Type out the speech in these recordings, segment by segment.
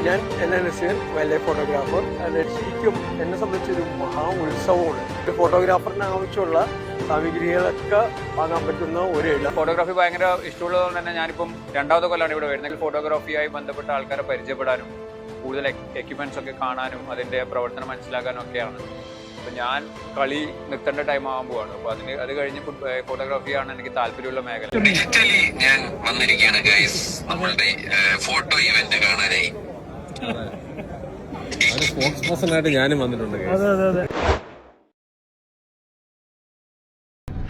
ഞാൻ Naseer, wild life photographer. ശരിക്കും എന്നെ സംബന്ധിച്ചൊരു മഹാ ഉത്സവമാണ്. ഒരു ഫോട്ടോഗ്രാഫറിന് ആവശ്യമുള്ള സാമഗ്രികളൊക്കെ വാങ്ങാൻ പറ്റുന്ന ഒരു ഇടം. ഫോട്ടോഗ്രാഫി ഭയങ്കര ഇഷ്ടമുള്ളതുകൊണ്ട് തന്നെ ഞാനിപ്പം രണ്ടാമത്തെ കൊല്ലമാണ് ഇവിടെ വരുന്നത്. ഫോട്ടോഗ്രാഫിയായി ബന്ധപ്പെട്ട ആൾക്കാരെ പരിചയപ്പെടാനും കൂടുതൽ എക്യുപ്മെന്റ്സ് ഒക്കെ കാണാനും അതിന്റെ പ്രവർത്തനം മനസ്സിലാക്കാനും ഒക്കെയാണ്. അപ്പം ഞാൻ കളി നിർത്തേണ്ട ടൈം ആകുമ്പോഴാണ്. അപ്പോൾ അത് കഴിഞ്ഞ് ഫോട്ടോഗ്രാഫിയാണ് എനിക്ക് താല്പര്യമുള്ള മേഖല. ഡിജിറ്റലി ഞാൻ വന്നിരിക്കുകയാണ് ഗൈസ് നമ്മളുടെ ഫോട്ടോ ഇവന്റ് കാണാനായി. സ്പോർട്സ് പേഴ്സണായിട്ട് ഞാനും വന്നിട്ടുണ്ട്.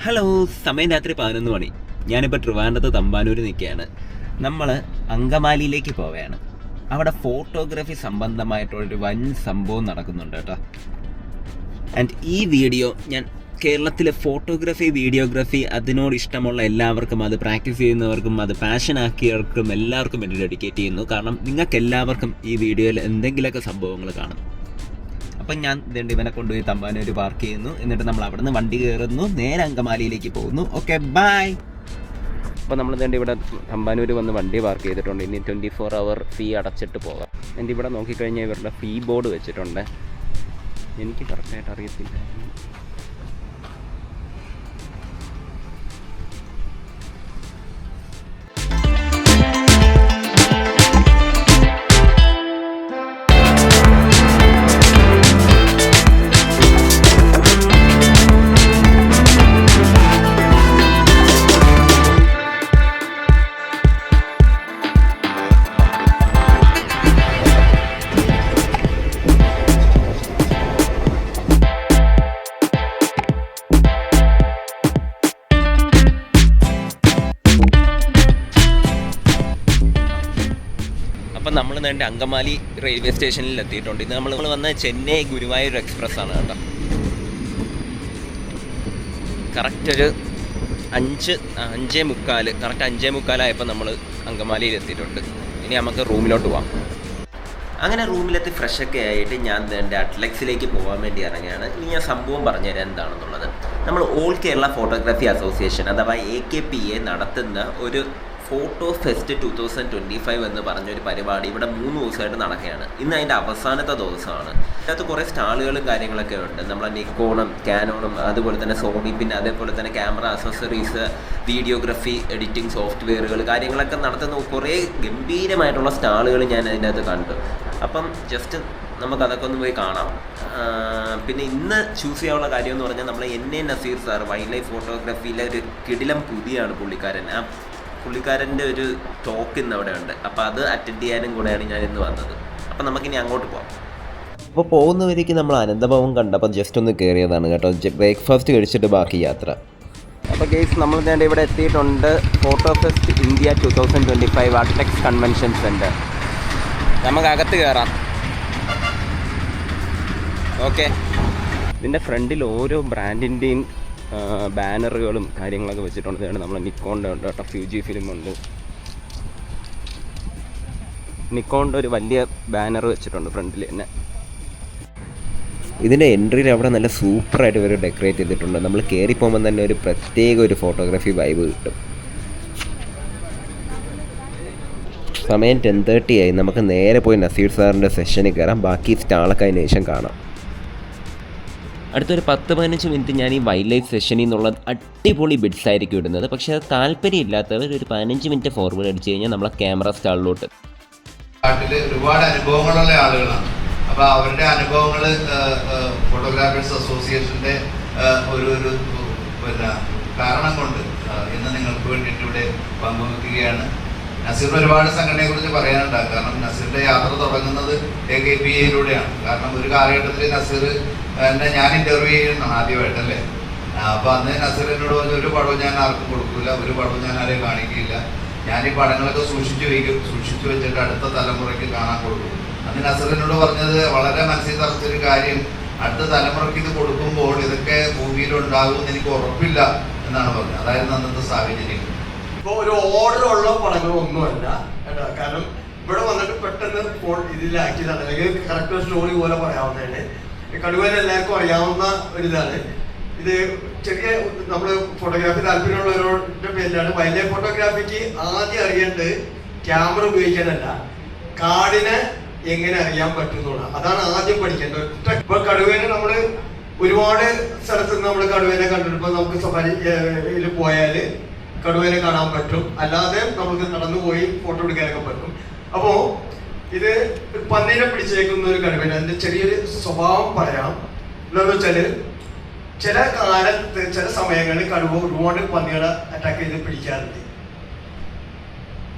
ഹലോ, സമയം രാത്രി 11 മണി. ഞാനിപ്പോൾ ട്രിവാൻഡ്രത്ത് തമ്പാനൂർ നിൽക്കുകയാണ്. നമ്മൾ അങ്കമാലിയിലേക്ക് പോവുകയാണ്. അവിടെ ഫോട്ടോഗ്രാഫി സംബന്ധമായിട്ടുള്ളൊരു വൻ സംഭവം നടക്കുന്നുണ്ട് കേട്ടോ. ആൻഡ് ഈ വീഡിയോ ഞാൻ കേരളത്തിലെ ഫോട്ടോഗ്രാഫി, വീഡിയോഗ്രാഫി അതിനോട് ഇഷ്ടമുള്ള എല്ലാവർക്കും, അത് പ്രാക്ടീസ് ചെയ്യുന്നവർക്കും, അത് പാഷനാക്കിയവർക്കും എല്ലാവർക്കും വേണ്ടി ഡെഡിക്കേറ്റ് ചെയ്യുന്നു. കാരണം നിങ്ങൾക്ക് എല്ലാവർക്കും ഈ വീഡിയോയിൽ എന്തെങ്കിലുമൊക്കെ സംഭവങ്ങൾ കാണും. അപ്പം ഞാൻ ഇവനെ കൊണ്ടുപോയി തമ്പാനൂർ പാർക്ക് ചെയ്യുന്നു. എന്നിട്ട് നമ്മൾ അവിടെ നിന്ന് വണ്ടി കയറുന്നു, നേരെ അങ്കമാലിയിലേക്ക് പോകുന്നു. Okay, bye. അപ്പോൾ നമ്മൾ ഇവിടെ തമ്പാനൂർ വന്ന് വണ്ടി പാർക്ക് ചെയ്തിട്ടുണ്ട്. ഇനി 24 hour ഫീ അടച്ചിട്ട് പോകാം. എൻ്റെ ഇവിടെ നോക്കിക്കഴിഞ്ഞാൽ ഇവരുടെ ഫീ ബോർഡ് വെച്ചിട്ടുണ്ട്. എനിക്ക് കറക്റ്റായിട്ട് അറിയത്തില്ല. അപ്പം നമ്മൾ നേരെ അങ്കമാലി റെയിൽവേ സ്റ്റേഷനിൽ എത്തിയിട്ടുണ്ട്. ഇത് നമ്മൾ വന്ന ചെന്നൈ ഗുരുവായൂർ എക്സ്പ്രസ് ആണ് കേട്ടോ. കറക്റ്റ് ഒരു 5:45 ആയപ്പോൾ നമ്മൾ അങ്കമാലിയിൽ എത്തിയിട്ടുണ്ട്. ഇനി നമുക്ക് റൂമിലോട്ട് പോവാം. അങ്ങനെ റൂമിലെത്തി ഫ്രഷൊക്കെ ആയിട്ട് ഞാൻ എൻ്റെ അറ്റ്ലക്സിലേക്ക് പോകാൻ വേണ്ടി ഇറങ്ങിയാണ്. ഇനി ഞാൻ സംഭവം പറഞ്ഞുതരാം എന്താണെന്നുള്ളത്. നമ്മൾ ഓൾ കേരള ഫോട്ടോഗ്രാഫി അസോസിയേഷൻ അഥവാ AKPA നടത്തുന്ന ഒരു ഫോട്ടോ ഫെസ്റ്റ് 2025 എന്ന് പറഞ്ഞൊരു പരിപാടി ഇവിടെ 3 ദിവസമായിട്ട് നടക്കുകയാണ്. ഇന്ന് അതിൻ്റെ അവസാനത്തെ ദിവസമാണ്. അതിനകത്ത് കുറേ സ്റ്റാളുകളും കാര്യങ്ങളൊക്കെ ഉണ്ട്. നമ്മളെ നിക്കോണും കാനോണും അതുപോലെ തന്നെ സോണി, പിന്നെ അതേപോലെ തന്നെ ക്യാമറ അക്സസറീസ്, വീഡിയോഗ്രാഫി, എഡിറ്റിംഗ് സോഫ്റ്റ്വെയറുകൾ കാര്യങ്ങളൊക്കെ നടത്തുന്ന കുറേ ഗംഭീരമായിട്ടുള്ള സ്റ്റാളുകൾ ഞാൻ അതിനകത്ത് കണ്ടു. അപ്പം ജസ്റ്റ് നമുക്കതൊക്കെ ഒന്ന് പോയി കാണാം. പിന്നെ ഇന്ന് ചൂസ് ചെയ്യാനുള്ള കാര്യം എന്ന് പറഞ്ഞാൽ നമ്മളെ നസീർ സാർ, വൈൽഡ് ലൈഫ് ഫോട്ടോഗ്രാഫിയിലെ ഒരു കിടിലം പുതിയാണ് പുള്ളിക്കാരൻ. ആ പുള്ളിക്കാരൻ്റെ ഒരു ടോക്ക് ഇന്ന് അവിടെ ഉണ്ട്. അപ്പോൾ അത് അറ്റൻഡ് ചെയ്യാനും കൂടെയാണ് ഞാൻ ഇന്ന് വന്നത്. അപ്പം നമുക്കിനി അങ്ങോട്ട് പോകാം. അപ്പോൾ പോകുന്നവരേക്ക് നമ്മൾ അനന്തഭവൻ കണ്ടപ്പോൾ ജസ്റ്റ് ഒന്ന് കയറിയതാണ് കേട്ടോ. ബ്രേക്ക്ഫാസ്റ്റ് കഴിച്ചിട്ട് ബാക്കി യാത്ര. അപ്പോൾ ഗെയ്സ്, നമ്മൾ ഞാൻ ഇവിടെ എത്തിയിട്ടുണ്ട്. Photo fest India 2025 Artex convention centre. നമുക്ക് അകത്ത് കയറാം. ഓക്കെ. ഇതിൻ്റെ ഫ്രണ്ടിൽ ഓരോ ബ്രാൻഡിൻ്റെയും ബാനറുകളും കാര്യങ്ങളൊക്കെ വെച്ചിട്ടുണ്ട്. നമ്മൾ നിക്കോണിൻ്റെ ഉണ്ട് കേട്ടോ, ഫ്യൂജി ഫിലിം ഉണ്ട്. നിക്കോണിൻ്റെ ഒരു വലിയ ബാനർ വെച്ചിട്ടുണ്ട് ഫ്രണ്ടിൽ തന്നെ. ഇതിൻ്റെ എൻട്രിയിൽ അവിടെ നല്ല സൂപ്പറായിട്ട് ഇവർ ഡെക്കറേറ്റ് ചെയ്തിട്ടുണ്ട്. നമ്മൾ കയറി പോകുമ്പോൾ തന്നെ ഒരു പ്രത്യേക ഒരു ഫോട്ടോഗ്രാഫി വൈബ് കിട്ടും. സമയം 10:30 ആയി. നമുക്ക് നേരെ പോയി നസീർ സാറിൻ്റെ സെഷനിൽ കയറാം. ബാക്കി സ്റ്റാളൊക്കെ അതിന് ശേഷം കാണാം. അടുത്തൊരു 10-15 മിനിറ്റ് ഞാൻ ഈ വൈൽഡ് ലൈഫ് സെഷനിൽ നിന്നുള്ള അടിപൊളി ബിറ്റ്സ് ആയിരിക്കും ഇടുന്നത്. പക്ഷേ അത് താല്പര്യമില്ലാത്തവർ ഒരു 15 മിനിറ്റ് ഫോർവേഡ് അടിച്ചു കഴിഞ്ഞാൽ നമ്മളെ ക്യാമറ സ്റ്റാളിലോട്ട്. നാട്ടിൽ ഒരുപാട് അനുഭവങ്ങളുള്ള ആളുകളാണ്. അപ്പോൾ അവരുടെ അനുഭവങ്ങൾ ഫോട്ടോഗ്രാഫേഴ്സ് അസോസിയേഷൻ്റെ ഒരു പിന്നെ കാരണം കൊണ്ട് ഇന്ന് നിങ്ങൾക്ക് വേണ്ടിയിട്ട് ഇവിടെ പങ്കുവെക്കുകയാണ്. നസീറിന് ഒരുപാട് സംഘടനയെക്കുറിച്ച് പറയാനുണ്ടാകും. കാരണം നസീറിൻ്റെ യാത്ര തുടങ്ങുന്നത് AKPAയിലൂടെയാണ്. കാരണം ഒരു കാലഘട്ടത്തിൽ നസീർ എന്നെ ഞാൻ ഇൻ്റർവ്യൂ ചെയ്യുന്നതാണ് ആദ്യമായിട്ടല്ലേ. അപ്പോൾ അന്ന് നസീർ എന്നോട് പറഞ്ഞ ഒരു പടവും ഞാൻ ആർക്കും കൊടുക്കില്ല, ഒരു പടവും ഞാൻ ആരെയും കാണിക്കില്ല, ഞാൻ ഈ പടങ്ങളൊക്കെ സൂക്ഷിച്ചു വെച്ചിട്ട് അടുത്ത തലമുറയ്ക്ക് കാണാൻ കൊടുക്കും. അന്ന് നസീർ എന്നോട് പറഞ്ഞത് വളരെ മനസ്സിൽ തറച്ചൊരു കാര്യം, അടുത്ത തലമുറയ്ക്ക് ഇത് കൊടുക്കുമ്പോൾ ഇതൊക്കെ ഭൂമിയിലുണ്ടാകുമെന്ന് എനിക്ക് ഉറപ്പില്ല എന്നാണ് പറഞ്ഞത്. അതായിരുന്നു അന്നത്തെ സാഹചര്യം. ഇപ്പോൾ ഒരു ഓർഡർ ഉള്ള പടങ്ങളൊന്നുമല്ല കേട്ടോ. കാരണം ഇവിടെ വന്നിട്ട് പെട്ടെന്ന് ഇതിലാക്കിയതാണ്, അല്ലെങ്കിൽ കറക്റ്റ് സ്റ്റോറി പോലെ പറയാവുന്നതാണ്. കടുവയിൽ എല്ലാവർക്കും അറിയാവുന്ന ഒരിതാണ് ഇത്. ചെറിയ നമ്മൾ ഫോട്ടോഗ്രാഫി താല്പര്യമുള്ളവരുടെ പേരിലാണ്. വൈൽഡ് ലൈഫ് ഫോട്ടോഗ്രാഫിക്ക് ആദ്യം അറിയേണ്ടത് ക്യാമറ ഉപയോഗിക്കാനല്ല, കാടിനെ എങ്ങനെ അറിയാൻ പറ്റുന്നുള്ള അതാണ് ആദ്യം പഠിക്കേണ്ടത്. ഇപ്പൊ കടുവേനെ നമ്മള് ഒരുപാട് സ്ഥലത്ത് നിന്ന് നമ്മൾ കടുവേനെ കണ്ടിട്ട് നമുക്ക് സഫാരിയിൽ പോയാൽ കടുവേനെ കാണാൻ പറ്റും, അല്ലാതെ നമുക്ക് നടന്നു പോയി ഫോട്ടോ എടുക്കാനൊക്കെ പറ്റും. അപ്പോ ഇത് പന്നീനെ പിടിച്ചേക്കുന്ന ഒരു കടുവേനെ അതിന്റെ ചെറിയൊരു സ്വഭാവം പറയാം. എന്താണെന്ന് വെച്ചാല് ചില കാലത്ത് ചില സമയങ്ങളിൽ കടുവ ഒരുപാട് പന്നികളെ അറ്റാക്ക് ചെയ്ത് പിടിക്കാറുണ്ട്.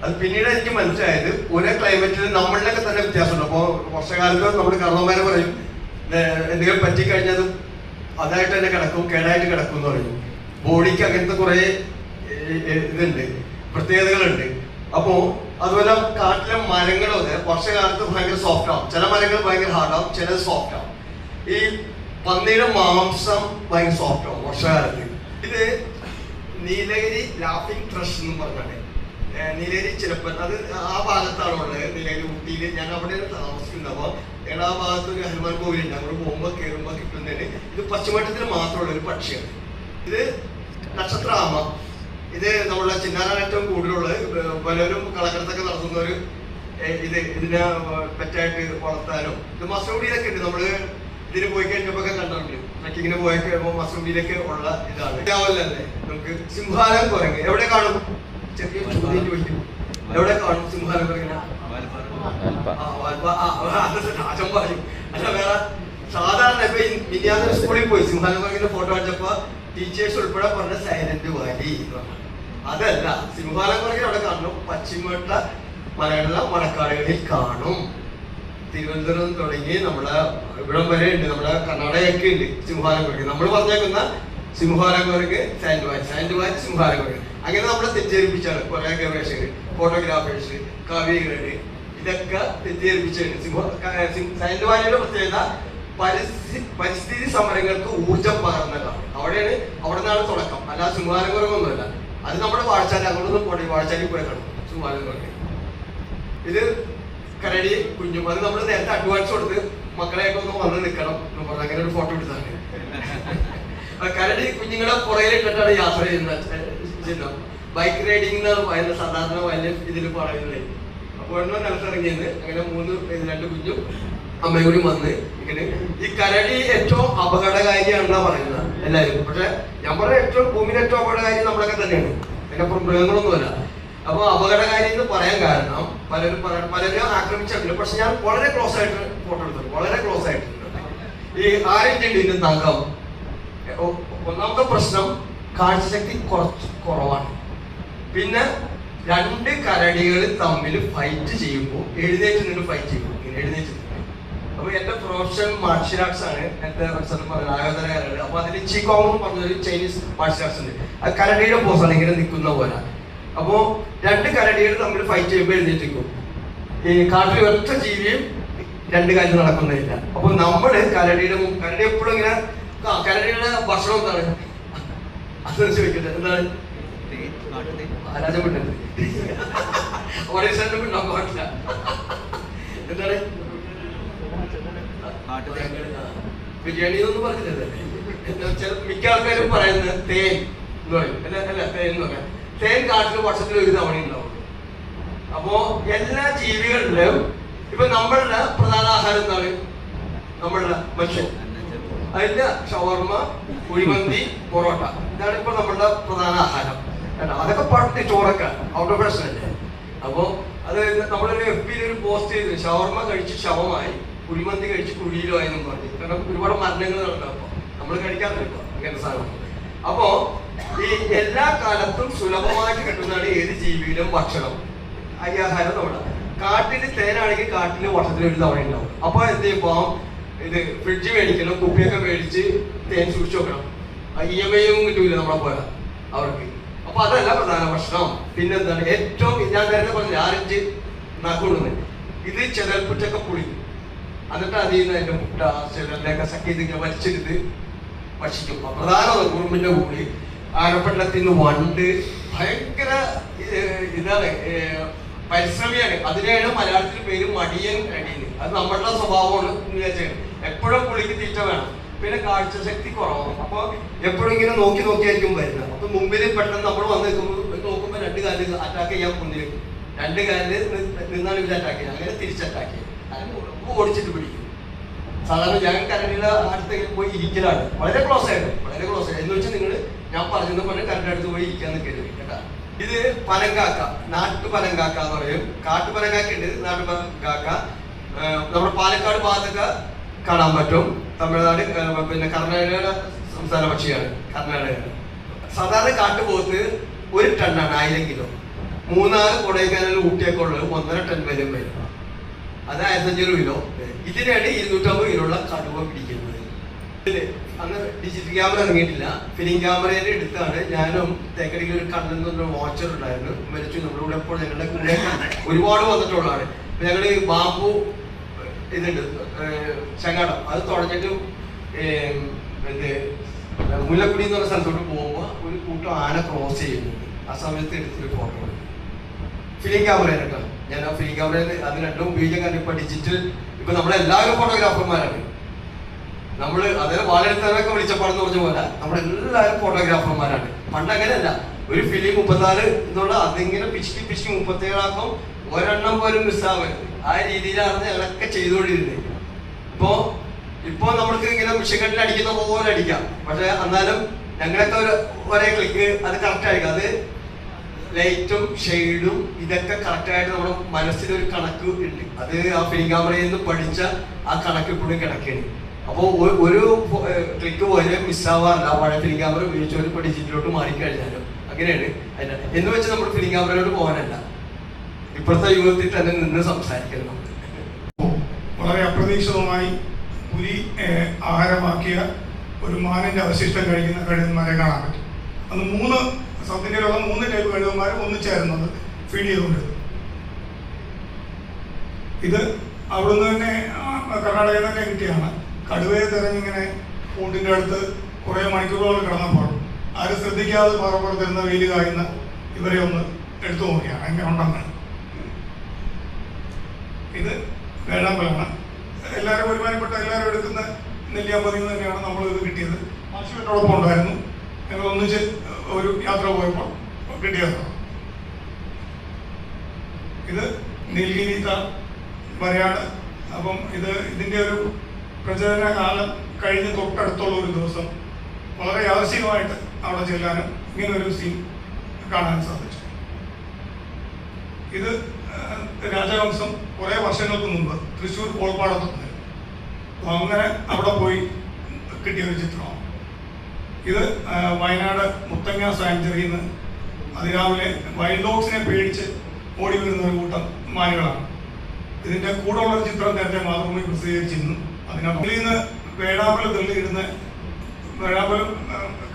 അത് പിന്നീട് എനിക്ക് മനസ്സിലായത് ഓരോ ക്ലൈമറ്റിൽ നമ്മളിലൊക്കെ തന്നെ വ്യത്യാസമുണ്ട്. അപ്പോൾ വർഷകാലത്ത് നമ്മൾ കർണന്മാരെ പറയും എന്തെങ്കിലും പറ്റിക്കഴിഞ്ഞാൽ അതായിട്ട് തന്നെ കിടക്കും, കേടായിട്ട് കിടക്കും എന്ന് പറയും. ബോഡിക്ക് അങ്ങനത്തെ കുറെ ഇതുണ്ട്, പ്രത്യേകതകളുണ്ട്. അപ്പോ അതുപോലെ കാട്ടിലെ മരങ്ങളും അതെ വർഷകാലത്ത് ഭയങ്കര സോഫ്റ്റ് ആവും, ചില മരങ്ങൾ ഭയങ്കര ഹാർഡാവും, ചിലത് സോഫ്റ്റ് ആവും. ഈ പന്നിയുടെ മാംസം ഭയങ്കര സോഫ്റ്റ് ആവും വർഷകാലത്ത്. ഇത് നീലഗിരി ലാഫിംഗ് ട്രഷ് എന്ന് പറഞ്ഞാണ്. നീലഗിരി ചിലപ്പോൾ അത് ആ ഭാഗത്താണ് ഉള്ളത്. നീലഗിരി ഊട്ടിയിൽ ഞാൻ അവിടെ താമസിക്കുന്നത്. അപ്പോൾ ഞങ്ങൾ ആ ഭാഗത്ത് ഒരു ഹനുമാൻ കോവിലുണ്ട്, അങ്ങോട്ട് പോകുമ്പോൾ കയറുമ്പോൾ കിട്ടുന്നതിന്. ഇത് പശ്ചിമഘട്ടത്തിൽ മാത്രമുള്ള ഒരു പക്ഷിയാണ്. ഇത് നക്ഷത്രാമ. ഇത് നമ്മളെ ചിന്നാറാണ് ഏറ്റവും കൂടുതലുള്ളത്. പലരും കളക്കടത്തൊക്കെ നടത്തുന്നവർ ഇതിനെ പെറ്റായിട്ട് വളർത്താനും. ഇത് മസൂടിയിലൊക്കെ ഉണ്ട്. നമ്മള് ഇതിന് പോയി കഴിഞ്ഞപ്പോ കണ്ടിട്ടുണ്ട്, ട്രക്കിങ്ങിന് പോയി കഴിയുമ്പോൾ മസൂടിയിലൊക്കെ ഉള്ള ഇതാണ്. രാവിലെ നമുക്ക് സിംഹാലം കുരങ്ങ് എവിടെ കാണും? ചെറിയ ചോദ്യം ചോദിക്കും, എവിടെ കാണും സിംഹാലം കുരങ്ങിനെ? രാജം പറയും. അല്ല വേറെ സാധാരണ ഇപ്പൊ മിനിയാന്ന് സ്കൂളിൽ പോയി സിംഹാലം കുരങ്ങിന്റെ ഫോട്ടോ കാണിച്ചപ്പോ ടീച്ചേഴ്സ് ഉൾപ്പെടെ പറഞ്ഞ സൈലന്റ് വാലി. അതല്ല, സിംഹാലം കുരങ്ങിനെ അവിടെ കാണും പശ്ചിമഘട്ട മലയാള മഴക്കാടുകളിൽ കാണും. തിരുവനന്തപുരം തുടങ്ങി നമ്മളെ ഇവിടം വരെ ഉണ്ട്, നമ്മളെ കർണാടകയൊക്കെ ഉണ്ട് സിംഹാലം കുരങ്ങ്. നമ്മൾ പറഞ്ഞേക്കുന്ന സിംഹാലം കുരങ്ങ് സാൻഡ് വാലി സിംഹാലം കുരങ്ങ്. അങ്ങനെ നമ്മളെ തെറ്റിദ്ധരിപ്പിച്ചാണ് കുറെ ഗവേഷകര്, ഫോട്ടോഗ്രാഫേഴ്സ്, കവികള്, ഇതൊക്കെ തെറ്റിദ്ധരിപ്പിച്ചാണ്. സാൻഡ് വാലിയുടെ പ്രത്യേകത പരിസ്ഥിതി സമരങ്ങൾക്ക് ഊർജം പകർന്നതാണ്. അവിടെ നിന്നാണ് തുടക്കം, അല്ലാതെ സിംഹാലം കുരങ്ങൊന്നുമല്ല. അത് നമ്മുടെ വാഴച്ചാലി, അങ്ങോട്ടൊന്നും പോയി വാഴച്ചാലി പോയി കാണും സിംഹാലം കുരങ്ങ്. ഇത് കരടി കുഞ്ഞും. അത് നമ്മൾ നേരത്തെ അഡ്വാൻസ് കൊടുത്ത് മക്കളെയൊക്കെ ഒന്ന് വന്ന് നിൽക്കണം എന്ന് പറഞ്ഞ അങ്ങനെ ഒരു ഫോട്ടോ എടുത്താണ്. കരടി കുഞ്ഞുങ്ങളെ പുറകിലിട്ടിട്ടാണ് യാത്ര ചെയ്യുന്നത്. ബൈക്ക് റൈഡിംഗ് എന്നാണ് പറയുന്നത് സാധാരണ വലിയ ഇതിൽ പറയുന്നത്. അപ്പോൾ എണ്ണ നിലത്തിറങ്ങിയത് അങ്ങനെ 2 കുഞ്ഞും അമ്മയും കൂടി വന്ന് ഇങ്ങനെ. ഈ കരടി ഏറ്റവും അപകടകാരിയാണെന്നാ പറയുന്നത് എല്ലാവരും. പക്ഷെ ഞാൻ പറഞ്ഞ ഏറ്റവും ഭൂമിയിലെ ഏറ്റവും അപകടകാരി നമ്മളൊക്കെ തന്നെയാണ്, അതിനപ്പുറം മൃഗങ്ങളൊന്നുമല്ല. അപ്പൊ അപകടകാരി എന്ന് പറയാൻ കാരണം പലരും ആക്രമിച്ചിട്ടുണ്ട്. പക്ഷെ ഞാൻ വളരെ ക്ലോസ് ആയിട്ട് ഫോട്ടോ എടുത്തു, വളരെ ക്ലോസ് ആയിട്ട്. ഈ 6 ഇഞ്ച് ഉണ്ട് ഇതിന്റെ നഖം. ഒന്നാമത്തെ പ്രശ്നം കാഴ്ചശക്തി കുറവാണ്. പിന്നെ 2 കരടികൾ തമ്മിൽ ഫൈറ്റ് ചെയ്യുമ്പോൾ എഴുന്നേറ്റ് നിന്ന് ഫൈറ്റ് ചെയ്യും, ഇങ്ങനെ എഴുന്നേറ്റ്. അപ്പൊ എന്റെ പ്രൊഫഷൻ മാർഷ്യൽ ആർട്സ് ആണ്. എന്റെ ആയോധന കലകൾ. അപ്പൊ അതിൽ ചീകോങ് എന്ന് പറഞ്ഞൊരു ചൈനീസ് മാർഷ്യൽ ആർട്സ് ഉണ്ട്. അത് കരടിയുടെ പോസാണ്, ഇങ്ങനെ നിൽക്കുന്ന പോലെ. അപ്പോ 2 കരടികൾ തമ്മിൽ ഫൈറ്റ് ചെയ്യുമ്പോൾ എഴുന്നേറ്റിരിക്കും. ഈ കാട്ടിൽ ഒറ്റ ജീവിയും 2 കാലിൽ നടക്കുന്നില്ല. അപ്പൊ നമ്മള് കരടി എപ്പോഴും ഇങ്ങനെ കരടിയുടെ ഭക്ഷണം എന്താണ് അത് ചോദിക്കട്ടെ, എന്താണ് രാജപ്പെട്ടില്ല പാടില്ല. എന്താണ് ബിരിയാണി എന്നൊന്നും പറഞ്ഞില്ലേ? മിക്ക ആൾക്കാരും പറയുന്നത് തേൻ എന്ന് പറയും. അല്ല തേൻ എന്ന് പറയാം. തേൻ കാട്ടിൽ വർഷത്തിൽ 1 തവണ ഉണ്ടാവും. അപ്പോ എല്ലാ ജീവികളിലും ഇപ്പൊ നമ്മളുടെ പ്രധാന ആഹാരം എന്താണ്? നമ്മളുടെ മനുഷ്യൻ അതിന്റെ ഷവർമ, കുഴിമന്തി, പൊറോട്ട, ഇതാണ് ഇപ്പൊ നമ്മളുടെ പ്രധാന ആഹാരം. അതൊക്കെ പണ്ട് ചോറൊക്കെ ഔട്ട് ഓഫ് ഫാഷൻ അല്ലേ. അപ്പോ അത് നമ്മളൊരു FB ഒരു പോസ്റ്റ് ചെയ്ത് ഷവർമ കഴിച്ച് ശവമായി, കുഴിമന്തി കഴിച്ച് കുഴിയിലോ ആയെന്നും പറഞ്ഞു. കാരണം ഒരുപാട് മരണങ്ങൾ നടക്കും. അപ്പൊ നമ്മൾ കഴിക്കാറില്ല അങ്ങനത്തെ സാധനം. അപ്പോ ഈ എല്ലാ കാലത്തും സുലഭമായിട്ട് കിട്ടുന്നതാണ് ഏത് ജീവിയിലും ഭക്ഷണം, അരിയാഹാരം. നമ്മുടെ കാട്ടില് തേനാണെങ്കിൽ കാട്ടില് വർഷത്തിൽ 1 തവണ ഉണ്ടാവും. അപ്പൊ എന്ത് ചെയ്യുമ്പോ ഇത് ഫ്രിഡ്ജ് മേടിക്കണം, കുപ്പിയൊക്കെ മേടിച്ച് തേൻ സൂക്ഷിച്ചു വെക്കണം. EMI കിട്ടൂല നമ്മളെ പോലെ അവർക്ക്. അപ്പൊ അതല്ല പ്രധാന ഭക്ഷണം. പിന്നെന്താണ് ഏറ്റവും ഞാൻ നേരത്തെ പറഞ്ഞ 6 ഇഞ്ച് നഖുണ്ട്. ഇത് ചെതൽപ്പുറ്റൊക്കെ പുളിക്കും. എന്നിട്ട് അതിൽ നിന്ന് അതിന്റെ മുട്ട ചെതലിനെയൊക്കെ സഖ്യത്തിങ്ങനെ വലിച്ചെടുത്ത് ഭക്ഷിക്കും. പ്രധാന ഉറുമ്പിന്റെ കൂടി ആനപ്പള്ളത്തിന് വണ്ട് ഭയങ്കര ഇതാണ്, പരിശ്രമിയാണ്. അതിനെയാണ് മലയാളത്തിൽ പേര് മടിയൻ അടിയന്. അത് നമ്മളുടെ സ്വഭാവമാണ് വിചാരിച്ചത്. എപ്പോഴും പുളിക്ക് തീറ്റ വേണം. പിന്നെ കാഴ്ചശക്തി കുറവാണ്. അപ്പൊ എപ്പോഴും ഇങ്ങനെ നോക്കിയായിരിക്കും വരുന്നത്. അപ്പൊ മുമ്പിൽ പെട്ടെന്ന് നമ്മൾ വന്ന് നോക്കുമ്പോൾ 2 കാലിൽ അറ്റാക്ക് ചെയ്യാൻ മുന്നിൽ 2 കാലിൽ നിന്നാണ് ഇവർ അറ്റാക്ക് ചെയ്യുന്നത്. അങ്ങനെ തിരിച്ചറ്റാക്ക് ചെയ്യും. ഓടിച്ചിട്ട് പിടിക്കും. സാധാരണ ഞാൻ കരടിയുടെ അടുത്തേക്ക് പോയി ഇരിക്കലാണ്, വളരെ ക്ലോസ് ആയിട്ട് എന്ന് വെച്ചാൽ നിങ്ങൾ ഞാൻ പറഞ്ഞെന്ന് പറഞ്ഞ് കരടിയുടെ അടുത്ത് പോയി ഇരിക്കാൻ നിൽക്കരുത് കേട്ടാ. ഇത് പനങ്കാക്ക, നാട്ടു പനങ്കാക്ക എന്ന് പറയും. കാട്ടു പനങ്കാക്ക ഉണ്ട്, നാട്ടു പനങ്കാക്ക നമ്മുടെ പാലക്കാട് ഭാഗത്തൊക്കെ കാണാൻ പറ്റും. തമിഴ്നാട് പിന്നെ കർണാടകയുടെ സംസ്ഥാന പക്ഷിയാണ് കർണാടക. സാധാരണ കാട്ടുപോത്ത് 1 ടണ്ണാണ്, 1000 കിലോ. മൂന്നാറ് കൊടൈക്കനാൽ ഊട്ടിയൊക്കെ ഉള്ളത് 1.5 ടൺ വരും. അത് 1500 കിലോ. ഇതിനാണ് 250 കിലോ ഉള്ള കടുവ പിടിക്കുന്നത്. അന്ന് ഡിജിറ്റൽ ക്യാമറ ഇറങ്ങിയിട്ടില്ല, ഫിലിം ക്യാമറയിൽ എടുത്താണ്. ഞാനും തേക്കടിയിൽ ഒരു കണ്ണൻ എന്നൊരു വാച്ചർ ഉണ്ടായിരുന്നു, മരിച്ചു. നമ്മളിവിടെ ഇപ്പോൾ ഞങ്ങളുടെ കൂടെ ഒരുപാട് വന്നിട്ടുള്ളതാണ്. ഞങ്ങള് ബാമ്പു ഇതുണ്ട് ചങ്ങാടം, അത് തുടങ്ങിട്ട് മുല്ലക്കുടി എന്ന് പറഞ്ഞ സ്ഥലത്തോട്ട് പോകുമ്പോൾ ഒരു കൂട്ടം ആന ക്രോസ് ചെയ്യുന്നുണ്ട്. ആ സമയത്ത് എടുത്തൊരു ഫോട്ടോ ഫിലിം ക്യാമറയിൽ കേട്ടോ. ഞാൻ ആ ഫിലിം ക്യാമറയിൽ അത് രണ്ടും ഉപയോഗിക്കാൻ കാരണം ഇപ്പൊ ഡിജിറ്റൽ, ഇപ്പൊ നമ്മളെല്ലാവരും ഫോട്ടോഗ്രാഫർമാരാണ്. നമ്മള് അതായത് വാലെടുത്തവരൊക്കെ വിളിച്ചപ്പാടെന്ന് പറഞ്ഞ പോലെ നമ്മളെല്ലാവരും ഫോട്ടോഗ്രാഫർമാരാണ്. പണ്ട് അങ്ങനെയല്ല, ഒരു ഫിലിം 34 എന്നുള്ള അതിങ്ങനെ പിശുക്കി 37 ആക്കും, ഒരെണ്ണം പോലും മിസ്സാവരുത്. ആ രീതിയിലാണ് ഞങ്ങളൊക്കെ ചെയ്തുകൊണ്ടിരുന്നത്. ഇപ്പോ നമ്മൾക്ക് ഇങ്ങനെ മിഷൻകട്ടിൽ അടിക്കുന്ന പോലെ അടിക്കാം, പക്ഷെ എന്നാലും ഞങ്ങളൊക്കെ ഒരേ ക്ലിക്ക് അത് കറക്റ്റ് ആയിരിക്കും. അത് ലൈറ്റും ഷെയ്ഡും ഇതൊക്കെ കറക്റ്റായിട്ട് നമ്മുടെ മനസ്സിലൊരു കണക്ക് ഉണ്ട്. അത് ആ ഫിലിം ക്യാമറയിൽ നിന്ന് പഠിച്ച ആ കണക്ക് ഇപ്പോഴും കിടക്കുകയാണ്. അപ്പോൾ ഒരു ക്ലിക്ക് പോലെ മിസ്സാവാറില്ല. പഴയ ഫിലിം ക്യാമറ ഉപയോഗിച്ചവർ ഇപ്പോൾ ഡിജിറ്റലിലോട്ട് മാറിക്കഴിഞ്ഞാലും അങ്ങനെയാണ്. എന്ന് വെച്ചാൽ നമ്മൾ ഫിലിം ക്യാമറയിലോട്ട് പോകാനല്ല, ഇപ്പോഴത്തെ യുഗത്തിൽ തന്നെ നിന്ന് സംസാരിക്കണം. വളരെ അപ്രതീക്ഷിതമായി പുലി ആഹാരമാക്കിയ ഒരു മാനിന്റെ അവശിഷ്ടം കഴിക്കുന്ന കഴുകന്മാരെ കാണാൻ പറ്റും. അന്ന് 3 സൗത്ത് ഇന്ത്യയിലുള്ള 3 ടൈപ്പ് കഴുകന്മാർ ഒന്നിച്ചായിരുന്നത് ഫീഡ് ചെയ്തുകൊണ്ടിരുന്നത്. ഇത് അവിടുന്ന് തന്നെ കർണാടകയിൽ തന്നെ കിട്ടിയാണ്. കടുവയെ തിരഞ്ഞിങ്ങനെ കൂട്ടിൻ്റെ അടുത്ത് കുറേ മണിക്കൂറുകൾ കിടന്നപ്പോൾ ആരും ശ്രദ്ധിക്കാതെ പാറപ്പുറത്തിരുന്ന വെയിൽ കായുന്ന ഇവരെ ഒന്ന് എടുത്തു നോക്കിയാണ് എങ്ങനെ ഉണ്ടെന്ന്. ഇത് വേഴാമ്പലാണ്. എല്ലാവരും ഒരുമാനപ്പെട്ട എല്ലാവരും എടുക്കുന്ന നെല്ലിയാമ്പതിൽ നിന്ന് തന്നെയാണ് നമ്മൾ ഇത് കിട്ടിയത്. മാഷിനോടൊപ്പം ഉണ്ടായിരുന്നു. ഞങ്ങൾ ഒന്നിച്ച് ഒരു യാത്ര പോയപ്പോൾ കിട്ടിയതാണ്. ഇത് നീലഗിരി വരയാണ്. അപ്പം ഇതിൻ്റെ ഒരു പ്രചരണ കാലം കഴിഞ്ഞ് തൊട്ടടുത്തുള്ള ഒരു ദിവസം വളരെ യാദൃശ്ചികമായിട്ട് അവിടെ ചെല്ലാനും ഇങ്ങനെ ഒരു സീൻ കാണാൻ സാധിച്ചു. ഇത് രാജവംശം കുറേ വർഷങ്ങൾക്ക് മുമ്പ് തൃശ്ശൂർ കോൾപ്പാടത്ത് അങ്ങനെ അവിടെ പോയി കിട്ടിയ ഒരു ചിത്രമാണ്. ഇത് വയനാട് മുത്തങ്ങ സാങ്ച്വറിയിൽ നിന്ന് അതിരാവിലെ വൈൽഡ് ഡോഗ്സിനെ പേടിച്ച് ഓടി വരുന്ന ഒരു കൂട്ടം മാനുകളാണ്. ഇതിൻ്റെ കൂടെ ഉള്ള ചിത്രം നേരത്തെ മാതൃഭൂമി പ്രസിദ്ധീകരിച്ചിരുന്നു. അതിനകത്ത് നിന്ന് വേഴാമ്പലം തെള്ളിയിരുന്ന വേഴാമ്പലം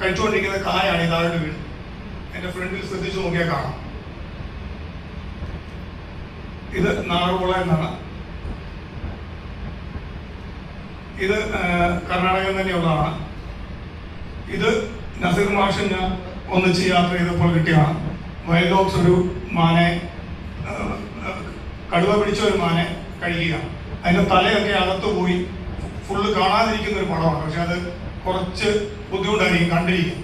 കഴിച്ചുകൊണ്ടിരിക്കുന്ന കായാണ് ഈ താഴോട്ട് വീട്. എൻ്റെ ഫ്രണ്ടിൽ ശ്രദ്ധിച്ചു നോക്കിയാൽ കാണാം. ഇത് നാറുകുള എന്നാണ്. ഇത് കർണാടകയിൽ തന്നെയുള്ളതാണ്. ഇത് നസീർ മാഷൻ ഞാൻ ഒന്നിച്ച് യാത്ര ചെയ്തപ്പോൾ കിട്ടിയതാണ്. വൈൽഡ് ഡോഗ്സ് ഒരു മാനെ കടുവ പിടിച്ച ഒരു മാനെ കഴിക്കുകയാണ്. അതിൻ്റെ തലയൊക്കെ അകത്ത് പോയി ഫുള്ള് കാണാതിരിക്കുന്ന ഒരു പടമാണ്. പക്ഷെ അത് കുറച്ച് ബുദ്ധിമുട്ടായിരിക്കും കണ്ടിരിക്കും,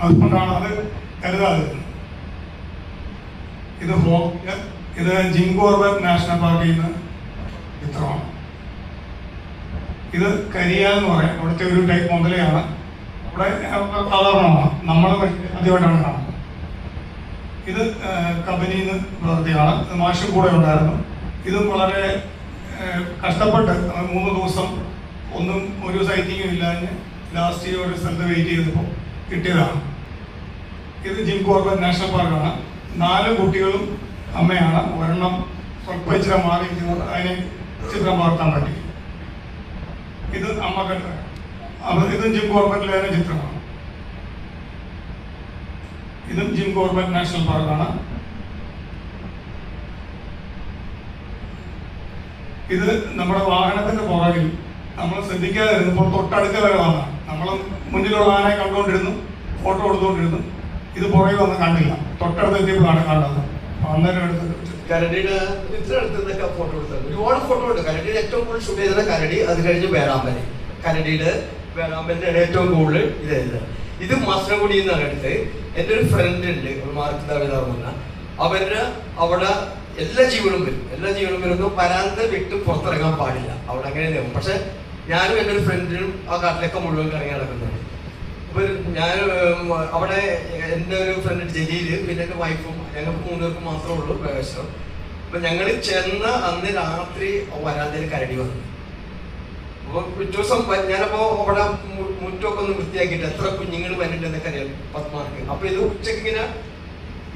അതുകൊണ്ടാണ് അത് കരുതാതിരുന്നത്. ഇത് ജിം കോർബറ്റ് നാഷണൽ പാർക്കിൽ നിന്ന് ചിത്രമാണ്. ഇത് കരിയ എന്ന് പറയും, ഇവിടുത്തെ ഒരു ടൈപ്പ് മുതലയാണ്. ഇവിടെ സാധാരണമാണ്, നമ്മൾ ആദ്യമായിട്ടാണ് കാണുന്നത്. ഇത് കമ്പനിയിൽ നിന്ന് പ്രവൃത്തിയാണ്. മാഷും കൂടെ ഉണ്ടായിരുന്നു. ഇതും വളരെ കഷ്ടപ്പെട്ട് 3 ദിവസം ഒന്നും ഒരു സൈറ്റിങ്ങും ഇല്ലാഞ്ഞ് ലാസ്റ്റ് ഒരു സ്ഥലത്ത് വെയിറ്റ് ചെയ്തപ്പോൾ കിട്ടിയതാണ്. ഇത് ജിം കോർബറ്റ് നാഷണൽ പാർക്കാണ്. 4 കുട്ടികളും അമ്മയാണ്. ഒരെണ്ണം സ്വല്പം ഇച്ചിരി മാറിയിരിക്കുന്നത്, അതിനെ ചിത്രം പകർത്താൻ പറ്റി. ഇത് അമ്മക്കല്ല, ഇതും ജിം കോർബറ്റിലെ തന്നെ ചിത്രമാണ്. ഇതും ജിം കോർബറ്റ് നാഷണൽ പാർക്കാണ്. ഇത് നമ്മുടെ വാഹനത്തിന്റെ പുറകിൽ നമ്മൾ ശ്രദ്ധിക്കാതെ ഇരുന്നപ്പോൾ തൊട്ടടുക്ക വരെ വന്ന നമ്മൾ മുന്നിലുള്ള ആനയെ കണ്ടുകൊണ്ടിരുന്നു, ഫോട്ടോ എടുത്തുകൊണ്ടിരുന്നു. ഇത് പുറകെ വന്ന് കണ്ടില്ല, തൊട്ടടുത്ത് എത്തിയപ്പോഴാണ് കണ്ടത്. അന്നേരം എടുത്ത് കരടിയുടെ ഇത്ര അടുത്തൊക്കെ ഫോട്ടോ എടുത്തത് ഒരുപാട് ഫോട്ടോ ഉണ്ട്. കരടിയുടെ ഏറ്റവും കൂടുതൽ ഷൂട്ട് ചെയ്തത് കരടി, അത് കഴിഞ്ഞ് വേഴാമ്പൽ. കരടിയുടെ വേഴാമ്പലിന്റെ ഏറ്റവും കൂടുതൽ ഇതായിരുന്നു. ഇത് മസനഗുഡിയിൽ നിന്നാണ് എടുത്തത്. എൻ്റെ ഒരു ഫ്രണ്ട് ഉണ്ട്, മാർക്ക് ദാവിദാർമന്ന. അവരുടെ അവിടെ എല്ലാ ജീവനും വരുന്നു. വരാന്ത വിട്ട് പുറത്തിറങ്ങാൻ പാടില്ല, അവിടെ അങ്ങനെ നിയമം. പക്ഷെ ഞാനും എൻ്റെ ഒരു ഫ്രണ്ടിനും ആ കാട്ടിലൊക്കെ മുഴുവൻ കറങ്ങി നടക്കുന്നുണ്ട്. അപ്പൊ ഞാൻ അവിടെ എൻ്റെ ഒരു ഫ്രണ്ട് ജലീല്, പിന്നെ എൻ്റെ വൈഫും, ഞങ്ങൾക്ക് 3 പേർക്ക് മാത്രമേ ഉള്ളൂ പ്രവേശനം. അപ്പൊ ഞങ്ങൾ ചെന്ന അന്ന് രാത്രി വരാന്തയിൽ കരടി വന്നു. അപ്പൊ പിറ്റേ ദിവസം ഞാനപ്പോ അവിടെ മുറ്റമൊക്കെ ഒന്ന് വൃത്തിയാക്കിയിട്ട് എത്ര കുഞ്ഞുങ്ങൾ വന്നിട്ടുണ്ടെന്നൊക്കെ അറിയാം പത്മാർക്ക്. അപ്പൊ ഇത് ഉച്ചക്ക് ഇങ്ങനെ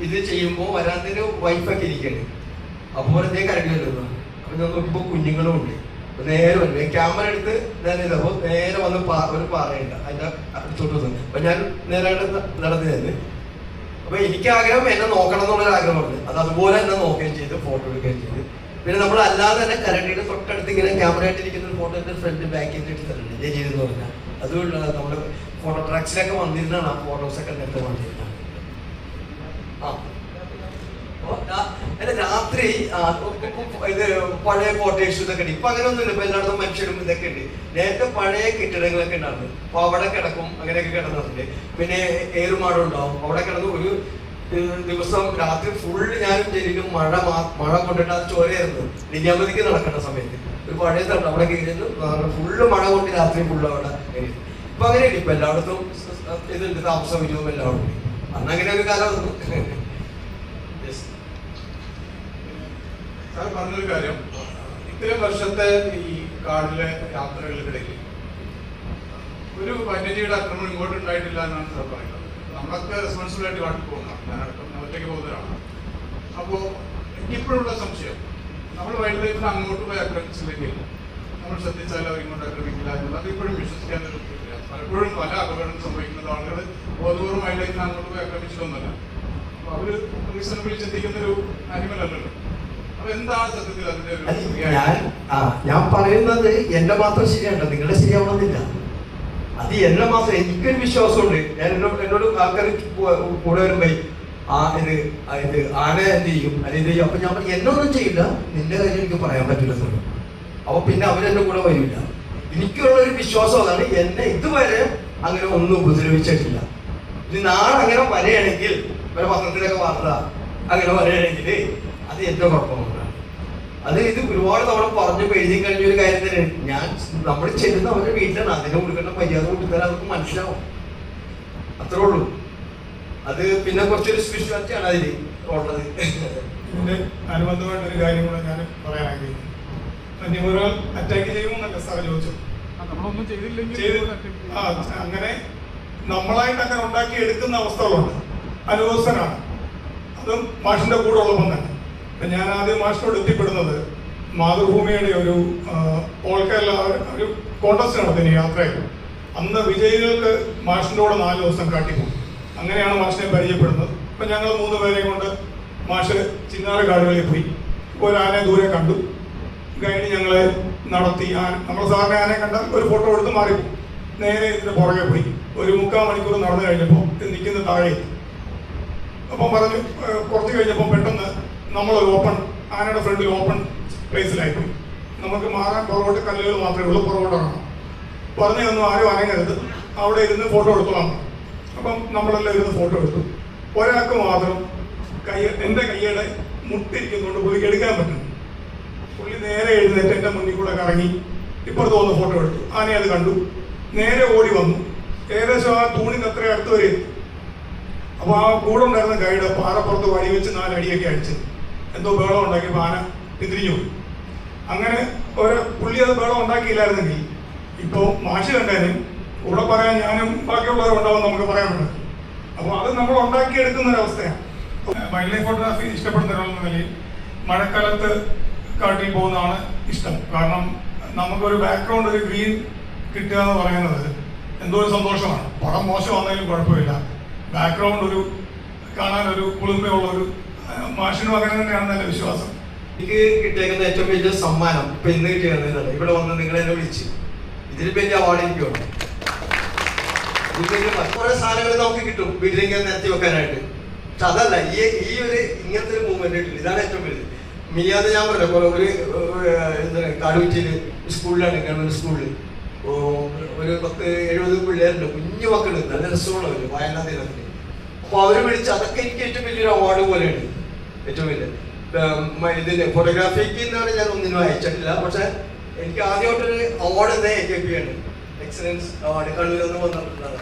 ഇത് ചെയ്യുമ്പോ വരാന്തയിൽ വൈഫൊക്കെ ഇരിക്കണേ. അപ്പൊ വെറുതെ കരടി വരുന്നു. അപ്പൊ ഞാൻ നോക്കുമ്പോ കുഞ്ഞുങ്ങളും ഉണ്ട്. നേരെ വന്നു, ക്യാമറ എടുത്ത് ഞാൻ ഇതപ്പോ നേരെ വന്ന് ഒരു പാറയുണ്ട്, അതിന്റെ അടുത്തോട്ട് വന്നു. അപ്പൊ ഞാൻ നേരെ നടന്നു തന്നെ. അപ്പൊ എനിക്ക് ആഗ്രഹം എന്നെ നോക്കണം എന്നുള്ളൊരു ആഗ്രഹമുണ്ട്. അത് അതുപോലെ എന്നെ നോക്കുകയും ചെയ്ത് ഫോട്ടോ എടുക്കുകയും ചെയ്ത്. പിന്നെ നമ്മൾ അല്ലാതെ തന്നെ കരണ്ടിയുടെ തൊട്ടടുത്ത് ഇങ്ങനെ ക്യാമറ ആയിട്ടിരിക്കുന്ന ഒരു ഫോട്ടോ എൻ്റെ ഫ്രണ്ട് ബാക്കിൽ നിന്ന് എടുത്തിട്ടുണ്ട്, ജലീലെന്ന് പറഞ്ഞാൽ. അതുകൊണ്ട് നമ്മൾ ഫോട്ടോ ട്രാക്സിലൊക്കെ വന്നിരുന്നാണ് ആ ഫോട്ടോസൊക്കെ നേരത്തെ വന്നിരുന്നത്. രാത്രി ഇത് പഴയ കോട്ടേഴ്സ് ഇതൊക്കെ ഉണ്ട്. ഇപ്പൊ അങ്ങനെ ഒന്നുമില്ല, ഇപ്പൊ എല്ലായിടത്തും മനുഷ്യരും ഇതൊക്കെ ഉണ്ട്. നേരത്തെ പഴയ കെട്ടിടങ്ങളൊക്കെ ഉണ്ടായിരുന്നു. അപ്പൊ അവിടെ കിടക്കും, അങ്ങനെയൊക്കെ കിടന്നിട്ടുണ്ട്. പിന്നെ ഏറുമാടം ഉണ്ടാവും, അവിടെ കിടന്ന് ഒരു ദിവസം രാത്രി ഫുള്ള് ഞാനും ജലീലും മഴ കൊണ്ടിട്ട് അത് ചോരയായിരുന്നു. ലിനിയാമതിക്ക് നടക്കേണ്ട സമയത്ത് ഒരു പഴയ തണ്ട് അവിടെ കയറിയിരുന്നു. ഫുള്ള് മഴ കൊണ്ട് രാത്രി ഫുള്ള് അവിടെ കയറിയിരുന്നു. ഇപ്പൊ അങ്ങനെയുണ്ട്, ഇപ്പൊ എല്ലായിടത്തും ഇതുണ്ട്, താമസ വിജയവും എല്ലാം ഉണ്ട്. അന്ന് അങ്ങനെ ഒരു കാലം വന്നു. സാർ പറഞ്ഞൊരു കാര്യം, ഇത്രയും വർഷത്തെ ഈ കാടിലെ യാത്രകൾക്കിടയിൽ ഒരു വന്യജീവിയുടെ ആക്രമണം ഇങ്ങോട്ട് ഉണ്ടായിട്ടില്ല എന്നാണ് സാർ പറയുന്നത്. നമ്മളൊക്കെ റെസ്പോൺസിബിൾ ആയിട്ട് കാട്ടിൽ പോകുന്നതാണ്, ഞാൻ ഒറ്റയ്ക്ക് പോകുന്നവരാണ്. അപ്പോൾ എനിക്കിപ്പോഴുള്ള സംശയം, നമ്മൾ വൈൽഡ് ലൈഫിന് അങ്ങോട്ട് പോയി ആക്രമിച്ചില്ലെങ്കിൽ നമ്മൾ ശ്രദ്ധിച്ചാൽ അവർ ഇങ്ങോട്ട് ആക്രമിക്കില്ല എന്നുള്ളത് ഇപ്പോഴും വിശ്വസിക്കാനൊരു പ്രക്രിയ. പലപ്പോഴും പല അപകടം സംഭവിക്കുന്നത് ആളുകൾ ബോധപൂർവ്വം വൈൽഡ് ലൈഫിന് അങ്ങോട്ട് പോയി ആക്രമിച്ചിട്ടൊന്നുമല്ല. അപ്പോൾ അവർ റീസണബിളി ചിന്തിക്കുന്നൊരു ആനിമൽ അല്ലല്ലോ. ഞാൻ പറയുന്നത് എന്റെ മാത്രം ശരിയാണോ, നിങ്ങളുടെ ശരിയാവണമെന്നില്ല. അത് എന്നെ മാത്രം, എനിക്കൊരു വിശ്വാസമുണ്ട്. ഞാൻ എന്നോട് ആൾക്കാർ കൂടെ വരുമ്പോ ഇത് ആന എന്ത് ചെയ്യും അല്ലെങ്കിൽ ചെയ്യും. അപ്പൊ ഞാൻ എന്നൊന്നും ചെയ്യില്ല, നിന്റെ കാര്യം എനിക്ക് പറയാൻ പറ്റില്ല. അപ്പൊ പിന്നെ അവരെന്റെ കൂടെ വരില്ല. എനിക്കുള്ളൊരു വിശ്വാസം അതാണ്. എന്നെ ഇതുവരെ അങ്ങനെ ഒന്നും ഉപദ്രവിച്ചിട്ടില്ല. ഇനി നാളെ അങ്ങനെ വരികയാണെങ്കിൽ വരെ പത്രത്തിലൊക്കെ വാർത്ത അങ്ങനെ വരികയാണെങ്കിൽ അത് എന്റെ കുഴപ്പമാണ്. അത് ഇത് ഒരുപാട് തവണ പറഞ്ഞു എഴുതി കഴിഞ്ഞ ഒരു കാര്യം തന്നെയാണ്. നമ്മൾ ചെല്ലുന്ന അവരുടെ വീട്ടിലാണ്, അതിനെ കൊടുക്കേണ്ട മര്യാദ കൊടുത്താൽ അവർക്ക് മനസ്സിലാവും, അത്രേ ഉള്ളൂ. അത് പിന്നെ കുറച്ചൊരു സ്പെഷ്യാലിറ്റിയാണ് അതിൽ ഉള്ളത്. ഇതിന്റെ അനുബന്ധമായിട്ടൊരു കാര്യം കൂടെ ഞാൻ പറയാൻ ആഗ്രഹിക്കുന്നു. വന്യമൃഗങ്ങൾ അറ്റാക്ക് ചെയ്യുമെന്നല്ല സാർ ചോദിച്ചു. അങ്ങനെ നമ്മളായിട്ട് അങ്ങനെ ഉണ്ടാക്കി എടുക്കുന്ന അവസ്ഥകളുണ്ട്, അനുഭവസ്ഥനാണ്. അതും മാഷിന്റെ കൂടെ ഉള്ളപ്പം തന്നെ. ഞാൻ ആദ്യം മാഷിനോട് എത്തിപ്പെടുന്നത് മാതൃഭൂമിയുടെ ഒരു ഓൾ കേരള ഒരു കോൺടെസ്റ്റ് നടത്തിന് യാത്രയിൽ. അന്ന് വിജയികൾക്ക് മാഷിൻ്റെ കൂടെ 4 ദിവസം കാട്ടിപ്പോകും. അങ്ങനെയാണ് മാഷിനെ പരിചയപ്പെടുന്നത്. അപ്പം ഞങ്ങൾ 3 പേരെയും കൊണ്ട് മാഷ് ചിന്നാറ് കാടുകളിൽ പോയി. ഒരു ആനയെ ദൂരെ കണ്ടു, ഗൈഡ് ഞങ്ങളെ നടത്തി. നമ്മൾ സാറിനെ ആനയെ കണ്ടാൽ ഒരു ഫോട്ടോ എടുത്ത് മാറിപ്പോകും. നേരെ ഇതിന് പുറകെ പോയി ഒരു 3/4 മണിക്കൂർ നടന്നു കഴിഞ്ഞപ്പോൾ ഇത് നിൽക്കുന്ന താഴെ. അപ്പം പറഞ്ഞു, കുറച്ച് കഴിഞ്ഞപ്പോൾ പെട്ടെന്ന് നമ്മളൊരു ആനയുടെ ഫ്രണ്ടിൽ ഓപ്പൺ പ്ലേസിലായിപ്പോയി. നമുക്ക് മാറാൻ പുറകോട്ട് കല്ലുകൾ മാത്രമേ ഉള്ളൂ, പുറകോട്ട് കാണാം. പറഞ്ഞു തന്നു ആരും അനങ്ങരുത്, അവിടെ ഇരുന്ന് ഫോട്ടോ എടുത്തോളാം. അപ്പം നമ്മളെല്ലാം ഇരുന്ന് ഫോട്ടോ എടുത്തു. ഒരാൾക്ക് മാത്രം എൻ്റെ കൈയുടെ മുട്ടിരിക്കുന്നതുകൊണ്ട് പുള്ളിക്ക് എടുക്കാൻ പറ്റും. പുള്ളി നേരെ എഴുന്നേറ്റ് എൻ്റെ മുന്നിൽ കൂടെ കറങ്ങി ഇപ്പുറത്ത് വന്ന് ഫോട്ടോ എടുത്തു. ആനയെ അത് കണ്ടു, നേരെ ഓടി വന്നു. ഏകദേശം ആ തൂണിന് അത്ര അടുത്ത് വരെ എത്തി. അപ്പോൾ ആ കൂടെ ഉണ്ടായിരുന്ന ഗൈഡ് പാറപ്പുറത്ത് വടി വെച്ച് 4 അടിയൊക്കെ അടിച്ച് എന്തോ ബഹളം ഉണ്ടാക്കിയപ്പോൾ ആന പിന്തിരിഞ്ഞു പോയി. അങ്ങനെ പുള്ളി അത് ബഹളം ഉണ്ടാക്കിയില്ലായിരുന്നെങ്കിൽ ഇപ്പോൾ മാഷ് കണ്ടേനും കൂടെ പറയാൻ ഞാനും ബാക്കിയുള്ളവരുണ്ടാവും നമുക്ക് പറയാൻ പറ്റും. അപ്പോൾ അത് നമ്മൾ ഉണ്ടാക്കിയെടുക്കുന്ന ഒരവസ്ഥയാണ്. വൈൽഡ് ലൈഫ് ഫോട്ടോഗ്രാഫി ഇഷ്ടപ്പെടുന്ന ഒരാളെന്ന നിലയിൽ മഴക്കാലത്ത് കാട്ടിൽ പോകുന്നതാണ് ഇഷ്ടം. കാരണം നമുക്കൊരു ബാക്ക്ഗ്രൗണ്ട്, ഒരു ഗ്രീൻ കിട്ടുക എന്ന് പറയുന്നത് എന്തോ ഒരു സന്തോഷമാണ്. പടം മോശമാണെങ്കിലും കുഴപ്പമില്ല, ബാക്ക്ഗ്രൗണ്ട് ഒരു കാണാനൊരു കുളിർമയുള്ളൊരു മാഷിനും അങ്ങനെ തന്നെയാണെന്ന് എൻ്റെ വിശ്വാസം. എനിക്ക് കിട്ടിയേക്കുന്ന ഏറ്റവും വലിയ സമ്മാനം ഇപ്പൊ ഇന്ന് കിട്ടിയത് ഇവിടെ വന്ന് നിങ്ങളെന്നെ വിളിച്ച് ഇതിൽ വലിയ അവാർഡ് എനിക്ക് വേണം. കുറെ സാധനങ്ങൾ നമുക്ക് കിട്ടും വീട്ടിലേക്ക് നിരത്തി വെക്കാനായിട്ട്. പക്ഷെ അതല്ല ഈ ഒരു ഇങ്ങനത്തെ ഒരു മൂവ്മെന്റ് കിട്ടില്ല. ഇതാണ് ഏറ്റവും വലുത്. മിനിയാന്ന് ഞാൻ പറഞ്ഞു ഒരു എന്താണ് കാടുവീറ്റില് സ്കൂളിലാണ്, ഗവൺമെന്റ് സ്കൂളിൽ ഒരു 10-70 പിള്ളേരുണ്ട്, കുഞ്ഞു മക്കള്, നല്ല രസമുള്ളവര് വായനാ ദിനത്തിന്. അപ്പൊ അവര് വിളിച്ച്, അതൊക്കെ എനിക്ക് ഏറ്റവും വലിയൊരു അവാർഡ് പോലെയാണ്. ഏറ്റവും വലിയ ഇതിന് ഫോട്ടോഗ്രാഫിക്ക് എന്നാണ് ഞാൻ ഒന്നിനും അയച്ചിട്ടില്ല. പക്ഷെ എനിക്ക് ആദ്യമായിട്ടൊരു അവാർഡ് തന്നെ AKP ആണ്, എക്സലൻസ് അവാർഡ് കണ്ണൂരിൽ വന്നിട്ടുള്ളത്.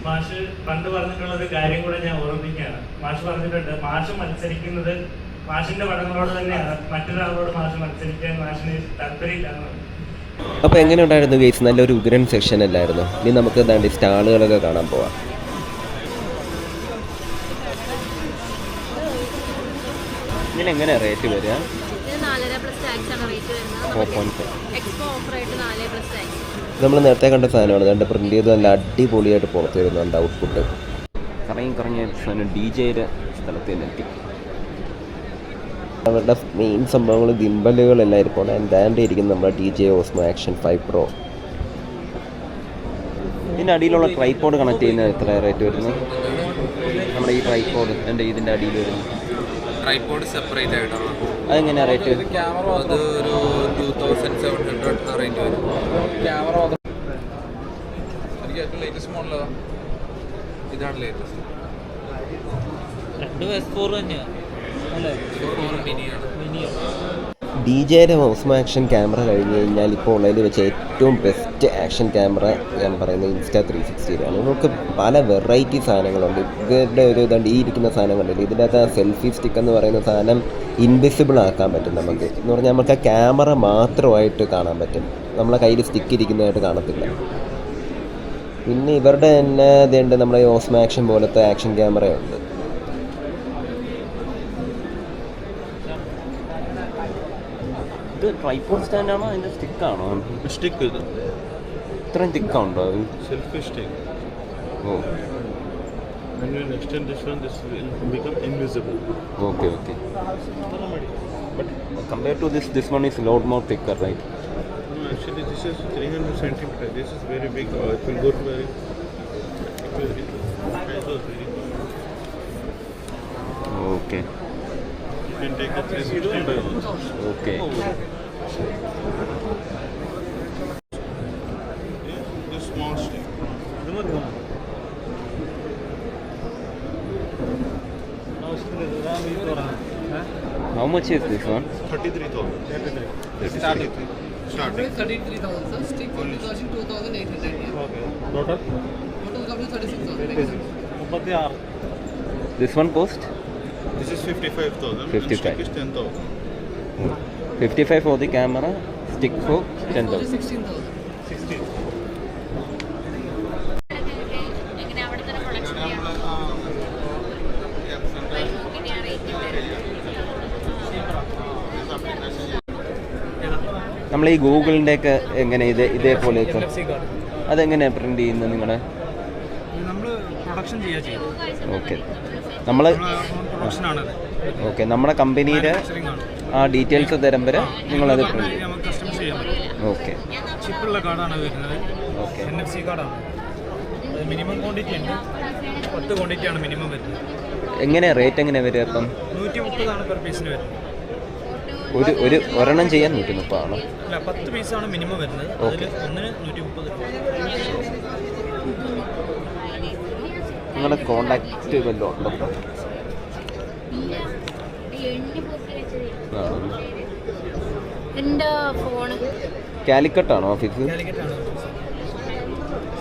മാഷ് പണ്ട് പറഞ്ഞിട്ടുള്ള ഒരു കാര്യം കൂടെ ഞാൻ ഓർമ്മിക്കുകയാണ്. മാഷ് പറഞ്ഞിട്ടുണ്ട് മാഷ് മത്സരിക്കുന്നത് മാഷിന്റെ പടങ്ങളോട് തന്നെയാണ്, മറ്റൊരാളോട് മാഷ് മത്സരിക്കാൻ മാഷിന് താല്പര്യമില്ലാന്ന് പറഞ്ഞു. അപ്പോൾ എങ്ങനെ ഉണ്ടായിരുന്നു ഗൈസ്? നല്ലൊരു ഉഗ്രൻ സെക്ഷൻ അല്ലായിരുന്നു. ഇനി നമുക്ക് എന്താണ്ട് സ്റ്റാളുകളൊക്കെ കാണാൻ പോവാം. ഇതിനെങ്ങനെയാണ് റേറ്റ് വരിക? 4.5+ റേറ്റ് വരുന്നത്. എക്സ്പോ ഓഫർ ആയിട്ട് 4+. നമ്മൾ നേരത്തെ കണ്ട സാധനമാണ്, രണ്ട് പ്രിൻ്റ് ചെയ്ത് നല്ല അടിപൊളിയായിട്ട് പുറത്ത് വരുന്നുണ്ട് ഔട്ട്പുട്ട്. കറങ്ങിയ സാധനം DJയുടെ സ്ഥലത്ത് തന്നെ എത്തി. അവരുടെ മെയിൻ സംഭവങ്ങൾ ദിമ്പലുകളെല്ലാം ഇരിപ്പുണ്ട്. എന്താണ്ട് ഇരിക്കുന്നത് നമ്മുടെ DJ Osmo Action 5 Pro. ഇതിൻ്റെ അടിയിലുള്ള ട്രൈപോഡ് കണക്ട് ചെയ്യുന്ന എത്ര റേറ്റ് വരുന്നത്? നമ്മുടെ ഈ ട്രൈപോഡ് ഇതിൻ്റെ അടിയിൽ വരുന്നത് ട്രൈപോഡ് സെപ്പറേറ്റ് ആയിട്ടാണ്. അതെങ്ങനെയാണ് റേറ്റ്? അത് ഒരു 2700 റേറ്റ് വരും. ക്യാമറ എനിക്ക് ഏറ്റവും ലേറ്റസ്റ്റ് മോഡൽ ഇതാണ് ലേറ്റസ്റ്റ്. DJയുടെ Osmo Action ക്യാമറ കഴിഞ്ഞ് കഴിഞ്ഞാൽ ഇപ്പോൾ ഉള്ളതിൽ വെച്ച് ഏറ്റവും ബെസ്റ്റ് ആക്ഷൻ ക്യാമറ ഞാൻ പറയുന്നത് Insta360 ആണ്. നമുക്ക് പല വെറൈറ്റി സാധനങ്ങളുണ്ട്. ഇവരുടെ ഒരു ഇതുണ്ട്, ഈ ഇരിക്കുന്ന സാധനം കണ്ടില്ല, ഇതിൻ്റെ അകത്ത് സെൽഫി സ്റ്റിക്ക് എന്ന് പറയുന്ന സാധനം ഇൻവിസിബിൾ ആക്കാൻ പറ്റും നമുക്ക്. എന്ന് പറഞ്ഞാൽ നമുക്ക് ആ ക്യാമറ മാത്രമായിട്ട് കാണാൻ പറ്റും, നമ്മളെ കയ്യിൽ സ്റ്റിക്ക് ഇരിക്കുന്നതായിട്ട് കാണത്തില്ല. പിന്നെ ഇവരുടെ തന്നെ ഇതുണ്ട്, നമ്മുടെ Osmo Action പോലത്തെ ആക്ഷൻ ക്യാമറയുണ്ട്. ഇത് ട്രൈപോഡ് സ്റ്റാൻഡാണോ അതിൻ്റെ സ്റ്റിക്കാണോ? സ്റ്റിക്ക് ഇത് ഇത്രയും തിക്കുണ്ടോ? Selfie stick. ഓ, when you extend this one, this will become invisible. okay. But compared to this one is a lot more thicker, right? No, actually this is 300 centimeter. This is very big. It will go to very. Okay. You can take the 360 also. Okay. This small stick. How much is this one? 33,000. 33. Starting. 33,000 sir. Stick 40,000, 2,800. Yeah. Okay. Total? Total comes to 36,000. This one cost? This is 55,000. 55. Stick is 10,000. 55 for the camera, stick for 10,000. 16,000. 16. എങ്ങനെ അവിടെ തന്നെ production ചെയ്യാം? നമ്മൾ ഈ ഗൂഗിളിൻ്റെ ഒക്കെ എങ്ങനെ ഇതേപോലെ ഇപ്പം അതെങ്ങനെയാണ് പ്രിന്റ് ചെയ്യുന്നത് നിങ്ങളുടെ? നമ്മൾ പ്രൊഡക്ഷൻ ചെയ്യാം. ഓക്കെ, നമ്മൾ ഓക്കെ നമ്മുടെ കമ്പനിയുടെ ആ ഡീറ്റെയിൽസ് തരം വരെ നിങ്ങളത് പ്രിന്റ് ചെയ്യും. കസ്റ്റമൈസ് ചെയ്യാൻ പറ്റും. ഓക്കെ, ചിപ്പുള്ള കാർഡാണ് വരുന്നത്. ഓക്കെ. NFC കാർഡാണ്. മിനിമം ക്വാണ്ടിറ്റി ഉണ്ട്, 10 ക്വാണ്ടിറ്റിയാണ് മിനിമം വരുന്നത്. എങ്ങനെയാണ് റേറ്റ് എങ്ങനെയാണ് വരിക? അപ്പം 130 പെർ പീസിന് വരുന്നത്. ഒരു ഒരെണ്ണം ചെയ്യാൻ 130 ആണോ? അല്ല, 10 പീസാണ് മിനിമം വരുന്നത്. അതിൽ ഒന്നിന് 130. നിങ്ങളുടെ കോണ്ടാക്റ്റ് വല്ലതും ഉണ്ടോ? എൻ്റെ ഫോണ് കാലിക്കട്ടാണോ ഓഫീസ്?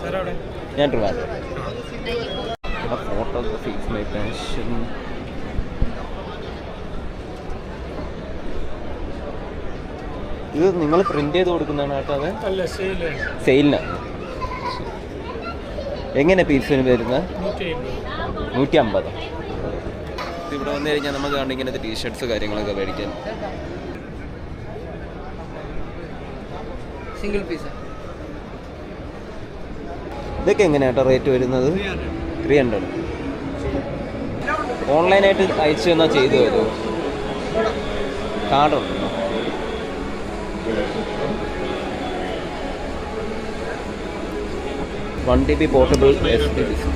സാർ അവിടെ ഞാൻ Trivandrum. Photography is my passion. ഇത് നിങ്ങൾ പ്രിന്റ് ചെയ്ത് കൊടുക്കുന്നതാണ് കേട്ടോ? അത് അല്ല, സെയിലിനാണ്. എങ്ങനെ പീസിന് വരുന്നത്? 150. ഇവിടെ വന്നു കഴിഞ്ഞാൽ നമുക്ക് കണ്ട് ഇങ്ങനത്തെ ടീഷർട്ട്സ് കാര്യങ്ങളൊക്കെ മേടിക്കാൻ. Single piece. ഇതൊക്കെ എങ്ങനെയാട്ടോ റേറ്റ് വരുന്നത്? 300. ഓൺലൈനായിട്ട് അയച്ചു തന്നാൽ ചെയ്തു തരുമോ? കാർഡുണ്ടോ? One TB portable SD disk.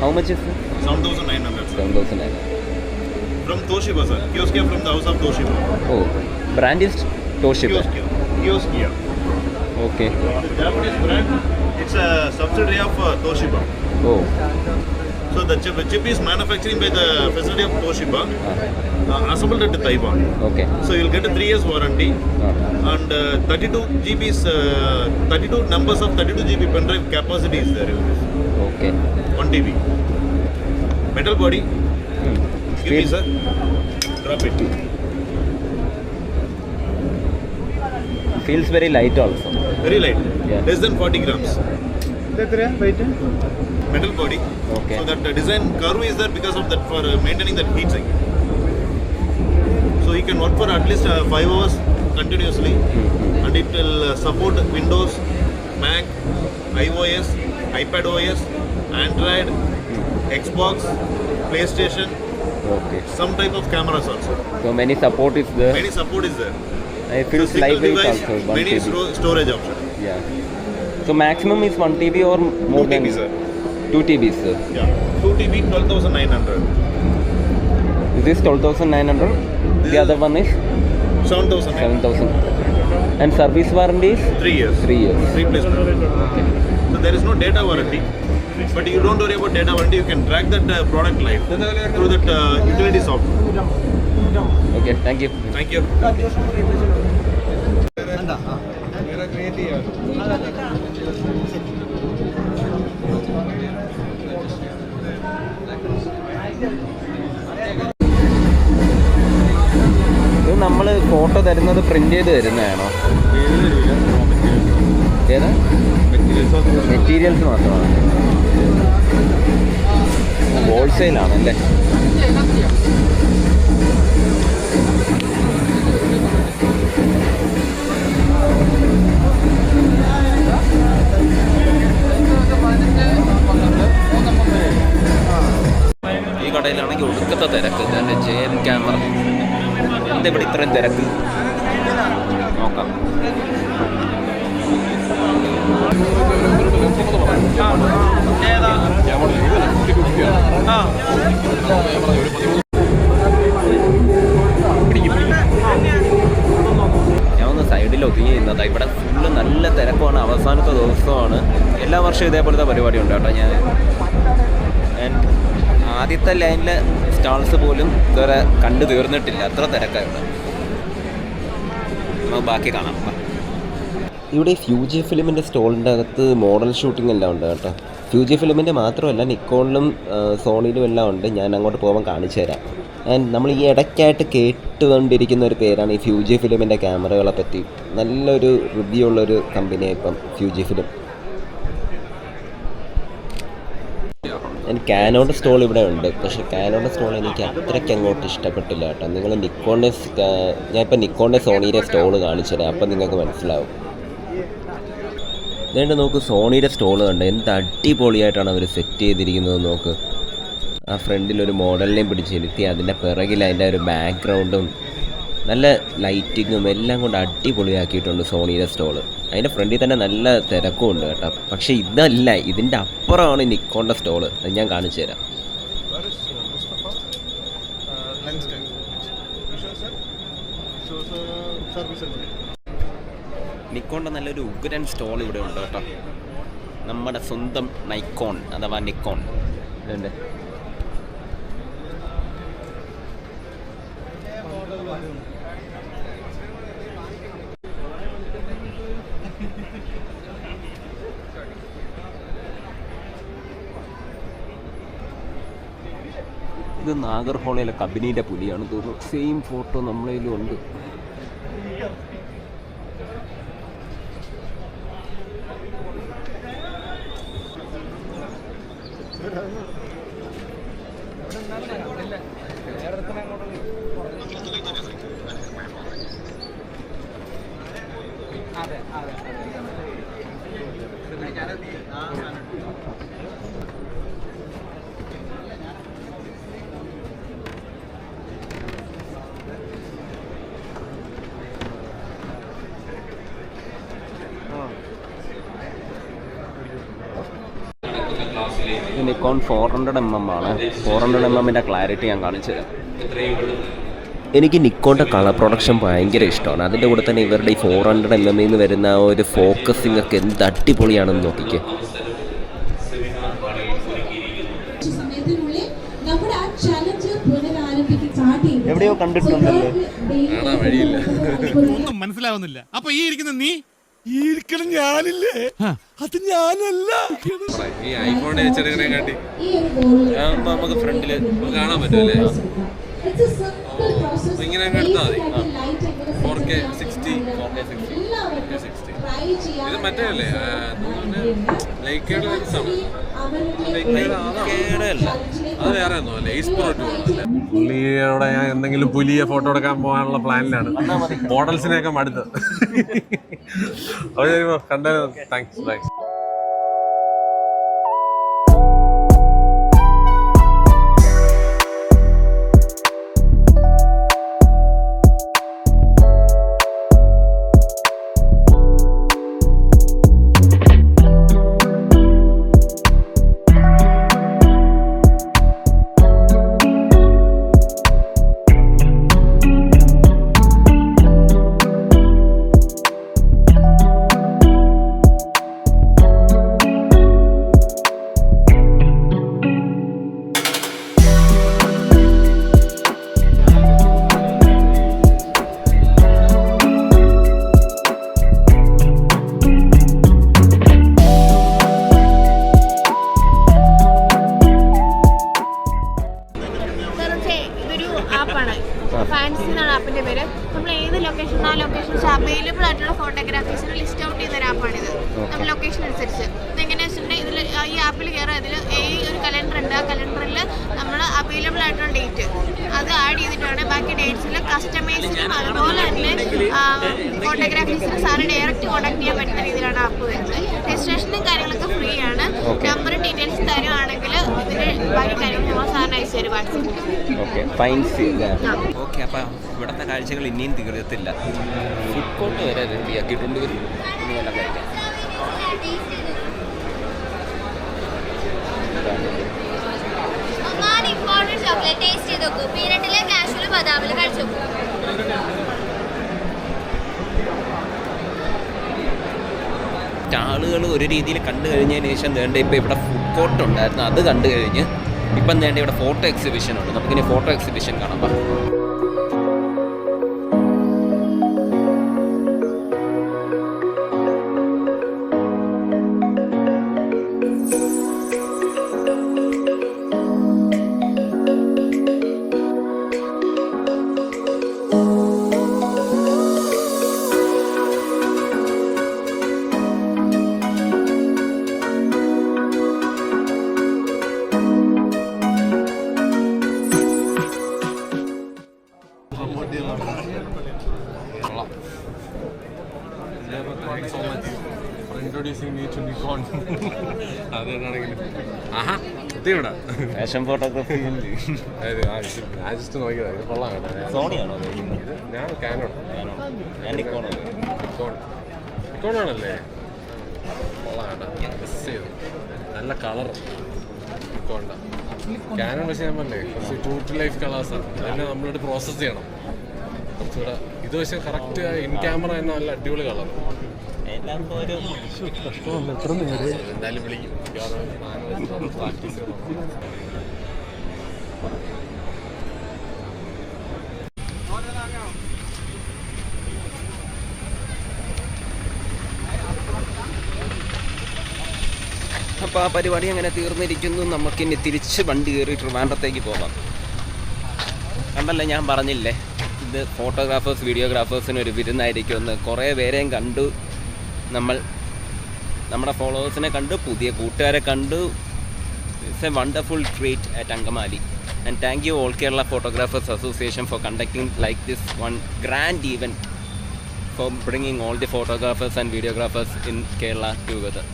How much is it? 7,900. 7,900. From Toshiba, sir. Kioskia from the house of Toshiba. Oh, brand is Toshiba. Kioskia. Okay. Japanese brand. It's a subsidiary of Toshiba. Oh. So the chip is manufacturing by the facility of Toshiba, assembled at Taiwan. Okay. So you'll get a 3 years warranty, and 32 GB's 32 numbers of 32 GB pen drive capacity is there. Okay. 1 TB. Metal body. Give me, sir. Drop it. Feels very light also. Very light. Yeah. Less than 40 grams. Metal body. Okay. So that design curve is there because of that, for maintaining that heat cycle. So you can work for at least 5 hours continuously, and it will support Windows, Mac, iOS, iPad OS, Android, Xbox, PlayStation. Okay. Some type of cameras also. So many support is there. Many support is there. It feels So single lightweight device, also. 1 many TB. storage option. Yeah. So maximum is 1 TB or more 2 than TB, sir. 2 TB, sir. Yeah. 2 TB, 12,900. Is this 12,900? The other one is 7,000. 7,000. And service warranty is 3 years. 3 years. Replacement. Okay. So there is no data warranty, but you don't worry about data warranty. You can track that product life through that utility software. Okay, thank you. Thank you. ഇത് നമ്മൾ photo തരുന്നത് print ചെയ്ത് തരുന്നതാണോ? ഏതാ? Materials മാത്രമാണ്. ഹോൾസെയിലാണല്ലേ? ഈ കടയിലാണെങ്കിൽ ഒടുക്കത്തെ തിരക്ക്. എൻ്റെ JM ക്യാമറ എന്തെവിടെ ഇത്രയും തിരക്ക്? നോക്കാം. ഞാൻ ഒന്ന് സൈഡിൽ ഒതുങ്ങി നിന്നത്. ഇവിടെ ഫുള്ള് നല്ല തിരക്കുമാണ്. അവസാനത്തെ ദിവസമാണ്. എല്ലാ വർഷവും ഇതേപോലത്തെ പരിപാടി ഉണ്ട് കേട്ടോ. ഞാൻ ആദ്യത്തെ ലൈനിലെ സ്റ്റാൾസ് പോലും ഇതുവരെ കണ്ടു തീർന്നിട്ടില്ല. അത്ര തിരക്കാണ്. നമുക്ക് ബാക്കി കാണാം. ഇവിടെ ഫ്യൂജി ഫിലിമിൻ്റെ സ്റ്റോളിൻ്റെ അകത്ത് മോഡൽ ഷൂട്ടിംഗ് എല്ലാം ഉണ്ട് കേട്ടോ. ഫ്യൂജി ഫിലിമിൻ്റെ മാത്രമല്ല, നിക്കോണിലും സോണിയിലും എല്ലാം ഉണ്ട്. ഞാൻ അങ്ങോട്ട് പോകുമ്പോൾ കാണിച്ചു തരാം. ആൻഡ് നമ്മൾ ഈ ഇടയ്ക്കായിട്ട് കേട്ടുകൊണ്ടിരിക്കുന്ന ഒരു പേരാണ് ഈ ഫ്യൂജി ഫിലിമിൻ്റെ ക്യാമറകളെ പറ്റി. നല്ലൊരു റിവ്യൂ ഉള്ളൊരു കമ്പനിയാണ് ഇപ്പം ഫ്യൂജി ഫിലിം. കാനോയുടെ സ്റ്റോൾ ഇവിടെ ഉണ്ട്. പക്ഷേ കാനോയുടെ സ്റ്റോൾ എനിക്ക് അത്രയ്ക്ക് അങ്ങോട്ട് ഇഷ്ടപ്പെട്ടില്ല കേട്ടോ. നിങ്ങൾ നിക്കോണിൻ്റെ ഞാനിപ്പോൾ നിക്കോണിൻ്റെ സോണിയുടെ സ്റ്റോൾ കാണിച്ചു തരാം. അപ്പം നിങ്ങൾക്ക് മനസ്സിലാവും. ഇതേണ്ട നോക്ക്, സോണിയുടെ സ്റ്റോൾ കണ്ട് എന്ത് അടിപൊളിയായിട്ടാണ് അവർ സെറ്റ് ചെയ്തിരിക്കുന്നത് നോക്ക്. ആ ഫ്രണ്ടിലൊരു മോഡലിനെയും പിടിച്ചിരുത്തി അതിൻ്റെ പിറകിൽ അതിൻ്റെ ഒരു ബാക്ക്ഗ്രൗണ്ടും നല്ല ലൈറ്റിങ്ങും എല്ലാം കൊണ്ട് അടിപൊളിയാക്കിയിട്ടുണ്ട് സോണിയുടെ സ്റ്റോള്. അതിൻ്റെ ഫ്രണ്ടിൽ തന്നെ നല്ല തിരക്കും ഉണ്ട് കേട്ടോ. പക്ഷേ ഇതല്ല, ഇതിൻ്റെ അപ്പുറമാണ് നിക്കോണിൻ്റെ സ്റ്റോള്. അത് ഞാൻ കാണിച്ചു തരാം. നിക്കോണിൻ്റെ നല്ലൊരു ഉഗ്രൻ സ്റ്റോൾ ഇവിടെ ഉണ്ട് കേട്ടോ. നമ്മുടെ സ്വന്തം നൈക്കോൺ അഥവാ നിക്കോൺ. ഇതുണ്ട്. ഇത് നാഗർഹോളയിലെ കബനീൻ്റെ പുലിയാണ് തോന്നുന്നു. സെയിം ഫോട്ടോ നമ്മളതിലും ഉണ്ട്. നിക്കോൺ 400mm ആണ്. 400mm ക്ലാരിറ്റി ഞാൻ കാണിച്ചു തരാം. എനിക്ക് നിക്കോണിൻ്റെ കളർ പ്രൊഡക്ഷൻ ഭയങ്കര ഇഷ്ടമാണ്. അതിൻ്റെ കൂടെ തന്നെ ഇവരുടെ ഈ 400mm വരുന്ന ആ ഒരു ഫോക്കസിംഗ് ഒക്കെ എന്ത് അടിപൊളിയാണെന്ന് നോക്കിക്കേ. എവിടെയോ കണ്ടിട്ടുണ്ടല്ലോ. ഒന്നും മനസ്സിലാവുന്നില്ല. അപ്പൊ ഈ ഇരിക്കുന്ന നീ ഇരിക്കണം ഞാനില്ലേ? അത് ഞാനല്ല. ഈ ഐഫോൺ കാട്ടി നമുക്ക് ഫ്രണ്ടില് കാണാൻ പറ്റുമല്ലേ? ഇങ്ങനെ എടുത്താൽ മതി. 4K 60 ഇത് മറ്റേ അല്ലേ ലൈക്കയുടെ അത് വേറെ ഒന്നും അല്ലേ? പുള്ളിയോടെ ഞാൻ എന്തെങ്കിലും പുലിയെ ഫോട്ടോ എടുക്കാൻ പോകാനുള്ള പ്ലാനിലാണ്. മോഡൽസിനെയൊക്കെ മടുത്ത്. കണ്ടാലും താങ്ക്സ്. ഫാൻസി എന്നാണ് ആപ്പിന്റെ പേര്. നമ്മൾ ഏത് ലൊക്കേഷൻ ആ ലൊക്കേഷൻസ് അവൈലബിൾ ആയിട്ടുള്ള ഫോട്ടോഗ്രാഫീസിന് ലിസ്റ്റ് ഔട്ട് ചെയ്യുന്ന ഒരു ആപ്പാണിത്. നമ്മൾ ലൊക്കേഷൻ അനുസരിച്ച് ഇതെങ്ങനെയാണെന്ന് വെച്ചിട്ടുണ്ടെങ്കിൽ ഇതിൽ ഈ ആപ്പിൽ കയറുക, ഇതിൽ ഒരു കലണ്ടർ ഉണ്ട്. ആ കലണ്ടറിൽ നമ്മൾ അവൈലബിൾ ആയിട്ടുള്ള ഡേറ്റ് അത് ആഡ് ചെയ്തിട്ടാണ് ബാക്കി ഡേറ്റ്സിൽ കസ്റ്റമൈസിനും അതുപോലെ തന്നെ ഫോട്ടോഗ്രാഫീസിന് സാറ് ഡയറക്റ്റ് കോൺടാക്ട് ചെയ്യാൻ പറ്റുന്ന രീതിയിലാണ് ആപ്പ് വരുന്നത്. രജിസ്ട്രേഷനും കാര്യങ്ങളൊക്കെ ഫ്രീ ആണ്. നമ്പർ ഡീറ്റെയിൽസ് തരുവാണെങ്കിൽ ഇതിൻ്റെ ബാക്കി കാര്യങ്ങൾ നമ്മൾ സാറിന് അയച്ചു തരും വാട്സാപ്പിൽ. ഓക്കെ, അപ്പം ഇവിടുത്തെ കാഴ്ചകൾ ഇനിയും തീർത്തില്ല. ഫുഡ് കോർട്ട് വരെ റെഡിയാക്കിയിട്ടുണ്ട്. ഇനിയെല്ലാം കഴിക്കാം. ചോക്ലേറ്റ് ടേസ്റ്റ് ചെയ്ത് നോക്കൂ. പീനട്ടിലെ കാഷ്യൂല് ബദാമില് കഴിച്ചു നോക്കൂ. ആളുകൾ ഒരു രീതിയിൽ കണ്ടു കഴിഞ്ഞതിന് ശേഷം വേണ്ട ഇപ്പം ഇവിടെ ഫുഡ് കോർട്ട് ഉണ്ടായിരുന്നു, അത് കണ്ടു കഴിഞ്ഞ് ഇപ്പം വേണ്ട ഇവിടെ ഫോട്ടോ എക്സിബിഷൻ ഉണ്ട്. നമുക്കിനി ഫോട്ടോ എക്സിബിഷൻ കാണാം. ഫാഷൻ ഫോട്ടോഗ്രാഫി ഞാൻ ജസ്റ്റ് നോക്കിയതാ. ഇത് കൊള്ളാം കേട്ടോ. സോണിയാണോ? ഞാൻ കാനോൺ. ഞാൻ നിക്കോണാണല്ലേ? കൊള്ളാം കേട്ടോ. മിസ് ചെയ്തു. നല്ല കളർ നിക്കോണ്ട. കാനോൺ പക്ഷേ ഞാൻ പറഞ്ഞേ കുറച്ച് ട്രൂ ടു ലൈഫ് കളേഴ്സാണ്. അതിനെ നമ്മളോട് പ്രോസസ്സ് ചെയ്യണം കുറച്ചുകൂടെ. ഇത് പക്ഷേ കറക്റ്റ് ഇൻ ക്യാമറ തന്നെ നല്ല അടിപൊളി കളർ. എന്തായാലും വിളിക്കും. പ്രാക്ടീസ് ചെയ്യണം. അപ്പോൾ ആ പരിപാടി അങ്ങനെ തീർന്നിരിക്കുന്നു. നമുക്കിനി തിരിച്ച് വണ്ടി കയറി ട്രിവാൻഡ്രത്തേക്ക് പോകാം. കണ്ടല്ലേ, ഞാൻ പറഞ്ഞില്ലേ ഇത് ഫോട്ടോഗ്രാഫേഴ്സ് വീഡിയോഗ്രാഫേഴ്സിന് ഒരു വിരുന്നായിരിക്കുമെന്ന്. കുറേ പേരെയും കണ്ടു, നമ്മൾ നമ്മുടെ ഫോളോവേഴ്സിനെ കണ്ടു, പുതിയ കൂട്ടുകാരെ കണ്ടു. It's a wonderful treat at Angamaly. And thank you all Kerala photographers association for conducting like this one grand event, for bringing all the photographers and videographers in Kerala together.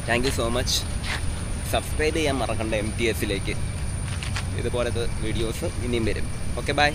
Thank you so much. Subscribe ചെയ്യാൻ മറക്കണ്ട MTSലേക്ക്. ഇതുപോലത്തെ videos ഇനിയും വരും. Okay, by.